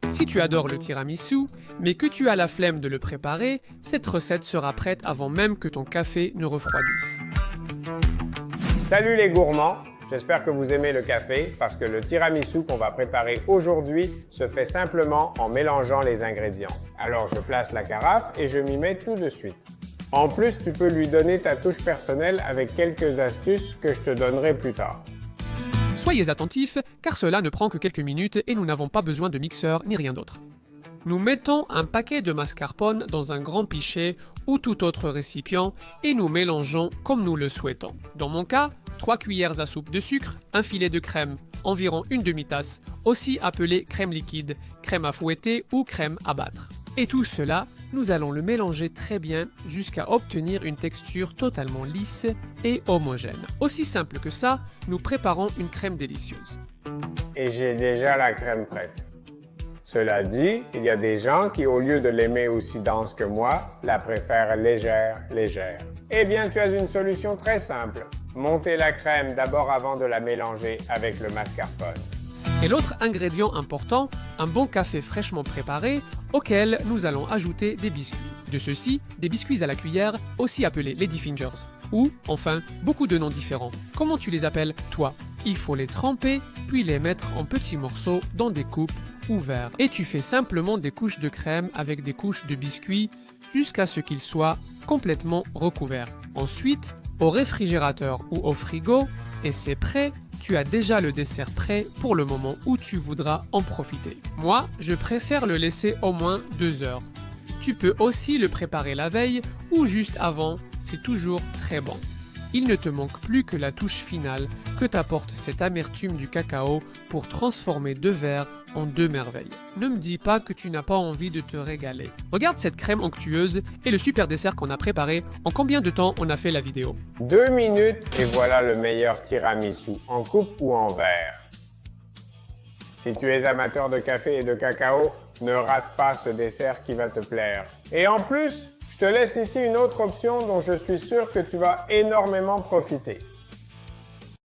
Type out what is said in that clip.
Si tu adores le tiramisu, mais que tu as la flemme de le préparer, cette recette sera prête avant même que ton café ne refroidisse. Salut les gourmands, j'espère que vous aimez le café parce que le tiramisu qu'on va préparer aujourd'hui se fait simplement en mélangeant les ingrédients. Alors je place la carafe et je m'y mets tout de suite. En plus, tu peux lui donner ta touche personnelle avec quelques astuces que je te donnerai plus tard. Soyez attentifs, car cela ne prend que quelques minutes et nous n'avons pas besoin de mixeur ni rien d'autre. Nous mettons un paquet de mascarpone dans un grand pichet ou tout autre récipient et nous mélangeons comme nous le souhaitons. Dans mon cas, 3 cuillères à soupe de sucre, un filet de crème, environ une demi-tasse, aussi appelée crème liquide, crème à fouetter ou crème à battre. Et tout cela, nous allons le mélanger très bien jusqu'à obtenir une texture totalement lisse et homogène. Aussi simple que ça, nous préparons une crème délicieuse. Et j'ai déjà la crème prête. Cela dit, il y a des gens qui, au lieu de l'aimer aussi dense que moi, la préfèrent légère. Eh bien, tu as une solution très simple. Montez la crème d'abord avant de la mélanger avec le mascarpone. Et l'autre ingrédient important, un bon café fraîchement préparé, auquel nous allons ajouter des biscuits. De ceux-ci, des biscuits à la cuillère, aussi appelés Lady Fingers. Ou, enfin, beaucoup de noms différents. Comment tu les appelles, toi? Il faut les tremper, puis les mettre en petits morceaux dans des coupes ou verres. Et tu fais simplement des couches de crème avec des couches de biscuits jusqu'à ce qu'ils soient complètement recouverts. Ensuite, au réfrigérateur ou au frigo, et c'est prêt. Tu as déjà le dessert prêt pour le moment où tu voudras en profiter. Moi, je préfère le laisser au moins 2 heures. Tu peux aussi le préparer la veille ou juste avant, c'est toujours très bon. Il ne te manque plus que la touche finale que t'apporte cette amertume du cacao pour transformer 2 verres en 2 merveilles. Ne me dis pas que tu n'as pas envie de te régaler. Regarde cette crème onctueuse et le super dessert qu'on a préparé. En combien de temps on a fait la vidéo? 2 minutes et voilà le meilleur tiramisu, en coupe ou en verre. Si tu es amateur de café et de cacao, ne rate pas ce dessert qui va te plaire. Et en plus, je te laisse ici une autre option dont je suis sûr que tu vas énormément profiter.